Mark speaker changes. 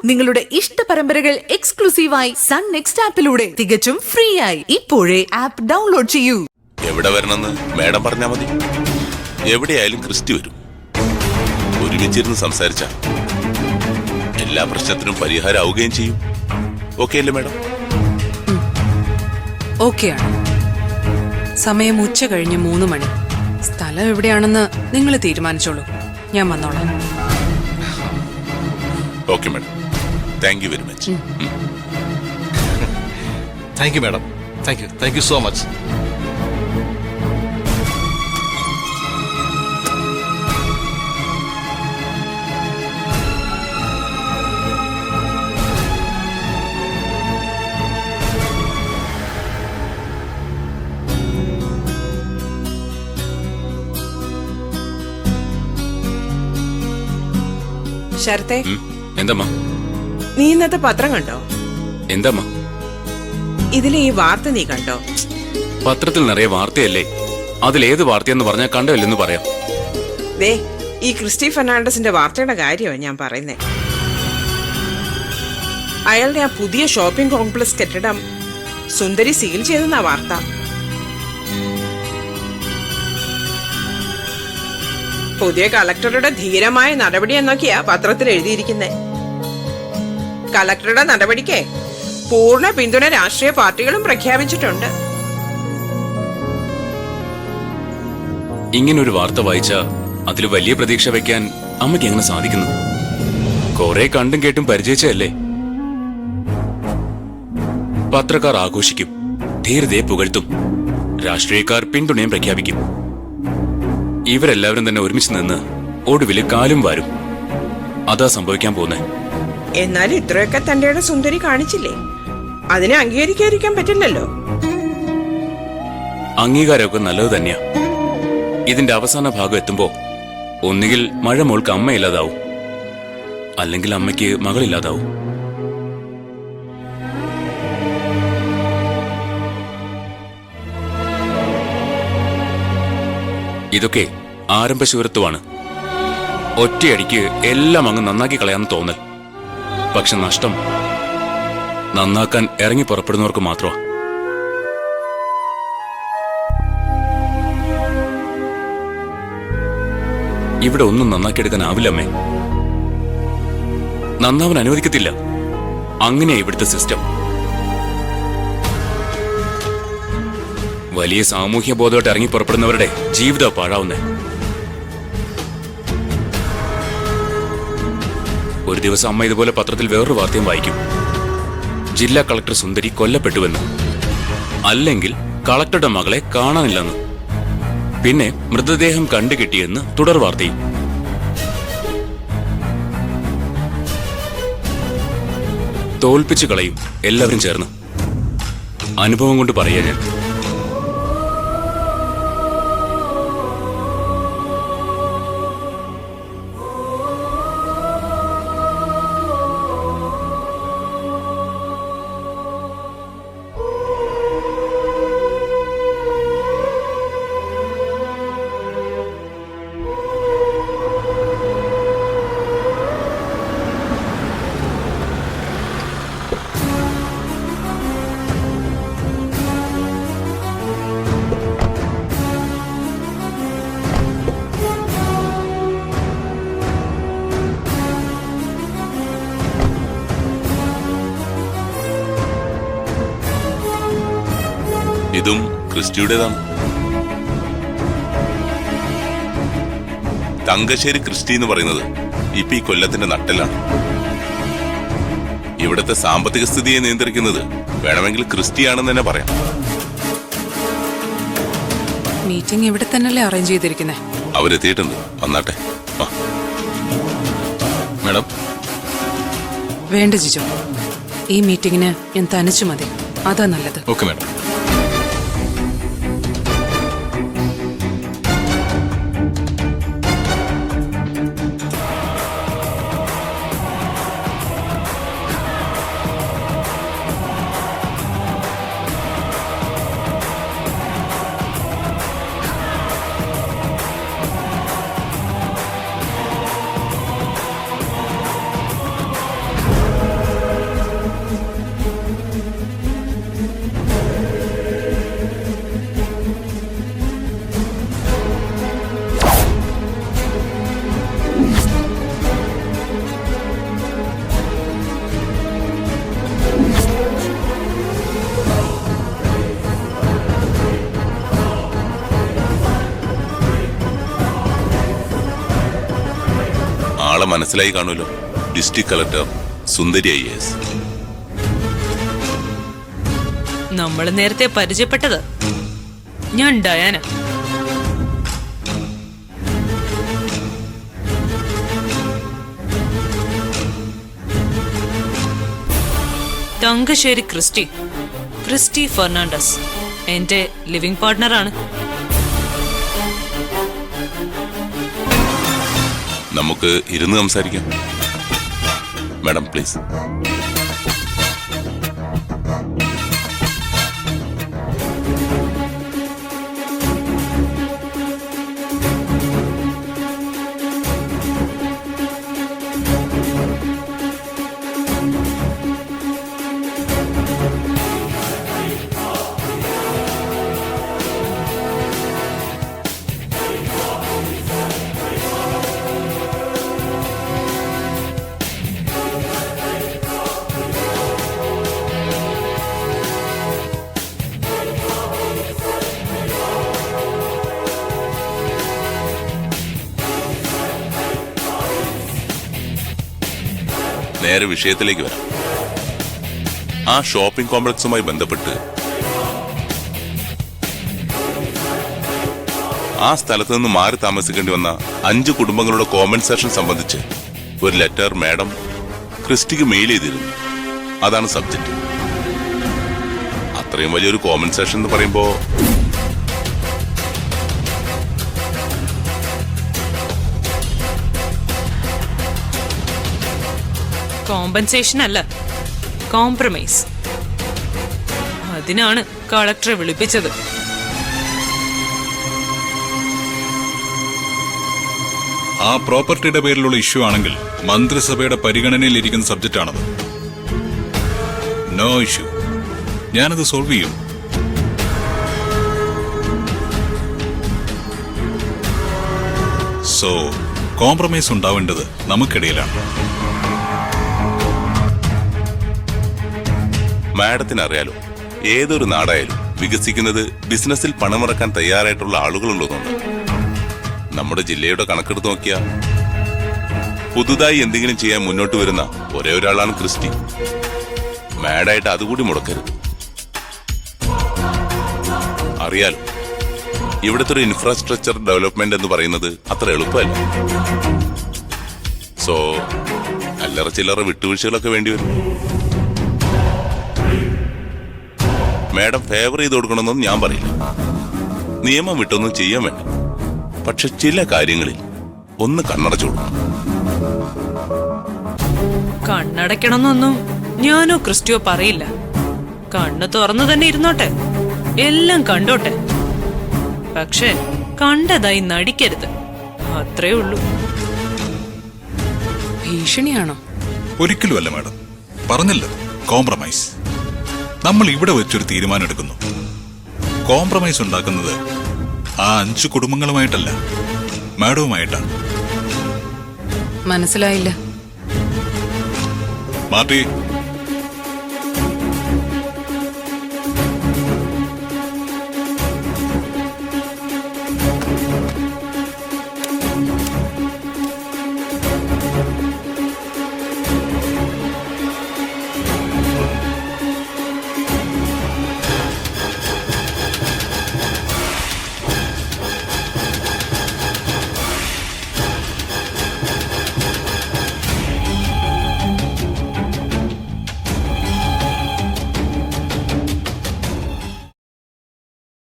Speaker 1: നിങ്ങളുടെ ഇഷ്ട പരമ്പരകൾ എക്സ്ക്ലൂസീവായി സൺ നെക്സ്റ്റ് ആപ്പിലൂടെ തികച്ചും ഫ്രീ ആയി ഇപ്പോഴേ ആപ്പ് ഡൗൺലോഡ് ചെയ്യൂ.
Speaker 2: എവിടെ വരണമെന്ന് മേഡം പറഞ്ഞാൽ മതി. എവിടെയായാലും ക്രിസ്റ്റി വരും. ഒരുമിച്ചിരുന്ന് സംസാരിച്ച എല്ലാ പ്രശ്നത്തിനും പരിഹാരം ആവുകയും ചെയ്യും. ഓക്കെ അല്ലേ മേഡം?
Speaker 3: ഓക്കെയാണ്. സമയം ഉച്ച കഴിഞ്ഞ് 3 മണി. സ്ഥലം എവിടെയാണെന്ന് നിങ്ങൾ തീരുമാനിച്ചോളൂ, ഞാൻ വന്നോളാം.
Speaker 2: Okay madam, thank you very much.
Speaker 4: Thank you madam, thank you so much.
Speaker 5: ശരത്തെ,
Speaker 2: എന്തമ്മാ?
Speaker 5: നീ ഇന്നത്തെ പത്രം കണ്ടോ?
Speaker 2: എന്തമ്മാ?
Speaker 5: ഇതിലെ ഈ വാർത്ത നീ കണ്ടോ?
Speaker 2: പത്രത്തിൽ നിറയെ വാർത്തയല്ലേ, അതിലേത് വാർത്തയെന്ന് പറഞ്ഞാൽ കണ്ടല്ലെന്ന് പറയാം.
Speaker 5: ദേ, ഈ ക്രിസ്റ്റി ഫെർണാണ്ടസിന്റെ വാർത്തയുടെ കാര്യമാണ് ഞാൻ പറയുന്നേ. അയാളുടെ ആ പുതിയ ഷോപ്പിംഗ് കോംപ്ലക്സ് കെട്ടിടം സുന്ദരി സീൽ ചെയ്തെന്നാ വാർത്ത. പുതിയ കളക്ടറുടെ ധീരമായ നടപടി എന്നൊക്കെയാ പത്രത്തിൽ എഴുതിയിരിക്കുന്നേ. കളക്ടറുടെ നടപടിക്ക് പൂർണ്ണ പിന്തുണ രാഷ്ട്രീയ പാർട്ടികളും പ്രഖ്യാപിച്ചിട്ടുണ്ട്.
Speaker 2: ഇങ്ങനൊരു വാർത്ത വായിച്ച അതിൽ വലിയ പ്രതീക്ഷ വെക്കാൻ അമ്മയ്ക്ക് എങ്ങനെ സാധിക്കുന്നു? കുറെ കണ്ടും കേട്ടും പരിചയിച്ചല്ലേ. പത്രക്കാർ ആഘോഷിക്കും, ധീരതയെ പുകഴ്ത്തും, രാഷ്ട്രീയക്കാർ പിന്തുണയും പ്രഖ്യാപിക്കും. ഇവരെല്ലാവരും തന്നെ ഒരുമിച്ച് നിന്ന് ഒടുവില് കാലും വാരും. അതാ സംഭവിക്കാൻ പോകുന്നേ.
Speaker 5: എന്നാൽ ഇത്രയൊക്കെ തന്റെ സുന്ദരി കാണിച്ചില്ലേ, അതിനെ അംഗീകരിക്കാതിരിക്കാൻ പറ്റില്ലല്ലോ.
Speaker 2: അംഗീകാരമൊക്കെ നല്ലത് തന്നെയാ. ഇതിന്റെ അവസാന ഭാഗം എത്തുമ്പോ ഒന്നുകിൽ മഴ മോൾക്ക് അമ്മയില്ലാതാവും, അല്ലെങ്കിൽ അമ്മയ്ക്ക് മകളില്ലാതാവും. ഇതൊക്കെ ആരംഭശൂരത്വമാണ്. ഒറ്റയടിക്ക് എല്ലാം അങ്ങ് നന്നാക്കി കളയാന്ന് തോന്നൽ. പക്ഷെ നഷ്ടം നന്നാക്കാൻ ഇറങ്ങി പുറപ്പെടുന്നവർക്ക് മാത്രമാ. ഇവിടെ ഒന്നും നന്നാക്കിയെടുക്കാനാവില്ല അമ്മേ. നന്നാവാൻ അനുവദിക്കത്തില്ല. അങ്ങനെയാ ഇവിടുത്തെ സിസ്റ്റം. വലിയ സാമൂഹ്യ ബോധമായിട്ട് ഇറങ്ങി പുറപ്പെടുന്നവരുടെ ജീവിതം പാഴാവുന്നേ. ഒരു ദിവസം അമ്മ ഇതുപോലെ പത്രത്തിൽ വേറൊരു വാർത്തയും വായിക്കും. ജില്ലാ കളക്ടർ സുന്ദരി കൊല്ലപ്പെട്ടുവെന്ന്, അല്ലെങ്കിൽ കളക്ടറുടെ മകളെ കാണാനില്ലെന്ന്, പിന്നെ മൃതദേഹം കണ്ടുകിട്ടിയെന്ന് തുടർ വാർത്തയും. തോൽപ്പിച്ചു കളയും എല്ലാവരും ചേർന്ന്. അനുഭവം കൊണ്ട് പറയാ ഞാൻ. ഇതും ക്രിസ്റ്റിയുടേതാണ്. തങ്കശ്ശേരി ക്രിസ്റ്റി എന്ന് പറയുന്നത് ഇപ്പൊ ഈ കൊല്ലത്തിന്റെ നട്ടെല്ലാണ്. ഇവിടുത്തെ സാമ്പത്തിക സ്ഥിതിയെ നിയന്ത്രിക്കുന്നത് വേണമെങ്കിൽ ക്രിസ്റ്റിയാണെന്ന് തന്നെ പറയാം.
Speaker 3: മീറ്റിംഗ് ഇവിടെ തന്നെയല്ലേ അറേഞ്ച് ചെയ്തിരിക്കുന്നേ?
Speaker 2: അവരെത്തിയിട്ടുണ്ട്, വന്നാട്ടെ.
Speaker 4: മേഡം,
Speaker 3: വേണ്ട ജിജോ, ഈ മീറ്റിംഗിന് ഞാൻ തനിച്ചു മതി. അതാ നല്ലത്.
Speaker 4: Okay madam.
Speaker 6: മനസ്സിലായി കാണുമല്ലോ. ഡിസ്ട്രിക്ട് കളക്ടർ സുന്ദരി IAS.
Speaker 7: നമ്മൾ നേരത്തെ പരിചയപ്പെട്ടത്. ഞാൻ ഡയാന. തങ്കശ്ശേരി ക്രിസ്റ്റി ഫെർണാണ്ടസ് എന്റെ ലിവിംഗ് പാർട്ട്ണറാണ്.
Speaker 6: നമുക്ക് ഇരുന്ന് സംസാരിക്കാം. Madam please. നേരെ വിഷയത്തിലേക്ക് വരാം. ആ ഷോപ്പിംഗ് കോംപ്ലക്സുമായി ബന്ധപ്പെട്ട് ആ സ്ഥലത്ത് നിന്ന് മാറി താമസിക്കേണ്ടി വന്ന 5 കുടുംബങ്ങളുടെ കോമ്പൻസേഷൻ സംബന്ധിച്ച് ഒരു ലെറ്റർ മാഡം ക്രിസ്റ്റിക്ക് മെയിൽ ചെയ്തിരുന്നു. അതാണ് സബ്ജക്റ്റ്. അത്രയും വലിയൊരു കോമ്പൻസേഷൻ എന്ന് പറയുമ്പോ
Speaker 7: കോമ്പൻസേഷൻ അല്ല, കോംപ്രമൈസ്. അതിനാണ് കളക്ടറെ വിളിപ്പിച്ചത്.
Speaker 8: ആ പ്രോപ്പർട്ടിയുടെ പേരിലുള്ള ഇഷ്യൂ ആണെങ്കിൽ മന്ത്രിസഭയുടെ പരിഗണനയിൽ ഇരിക്കുന്ന സബ്ജക്റ്റ് ആണത്. No issue. ഞാനത് സോൾവ് ചെയ്യും. സോ കോംപ്രമൈസ് ഉണ്ടാവേണ്ടത് നമുക്കിടയിലാണ്.
Speaker 6: മാഡത്തിന് അറിയാലോ, ഏതൊരു നാടായാലും വികസിക്കുന്നത് ബിസിനസ്സിൽ പണമിറക്കാൻ തയ്യാറായിട്ടുള്ള ആളുകളുള്ളതുകൊണ്ട്. നമ്മുടെ ജില്ലയുടെ കണക്കെടുത്ത് നോക്കിയാൽ പുതുതായി എന്തെങ്കിലും ചെയ്യാൻ മുന്നോട്ട് വരുന്ന ഒരേ ഒരാളാണ് ക്രിസ്റ്റി. മാഡായിട്ട് അതുകൂടി മുടക്കരുത്. അറിയാലോ, ഇവിടുത്തെ ഒരു ഇൻഫ്രാസ്ട്രക്ചർ ഡെവലപ്മെന്റ് എന്ന് പറയുന്നത് അത്ര എളുപ്പമല്ല. സോ അല്ലറ ചില്ലറ വിട്ടുവീഴ്ചകളൊക്കെ വേണ്ടിവരും. മാഡം ഫേവർ ചെയ്ത് കൊടുക്കണമെന്നൊന്നും ഞാൻ പറയില്ല. നിയമം വിട്ടൊന്നും ചെയ്യാൻ വേണ്ട. പക്ഷെ ചില കാര്യങ്ങളിൽ ഒന്ന് കണ്ണടച്ചു കൊടുക്കണം.
Speaker 7: കണ്ണടയ്ക്കണമെന്നൊന്നും ഞാനോ ക്രിസ്റ്റിയോ പറയില്ല. കണ്ണ് തുറന്നു തന്നെ ഇരുന്നോട്ടെ, എല്ലാം കണ്ടോട്ടെ. പക്ഷെ കണ്ടതായി നടിക്കരുത്. അത്രേ ഉള്ളൂ.
Speaker 3: ഭീഷണിയാണോ?
Speaker 8: ഒരിക്കലുമല്ല മാഡം. പറഞ്ഞല്ലോ, കോംപ്രമൈസ്. നമ്മൾ ഇവിടെ വെച്ചൊരു തീരുമാനം എടുക്കുന്നു. കോംപ്രമൈസ് ഉണ്ടാക്കുന്നത് ആ 5 കുടുംബങ്ങളുമായിട്ടല്ല, മാഡവുമായിട്ടാണ്.
Speaker 3: മനസ്സിലായില്ല.
Speaker 8: മാർട്ടി,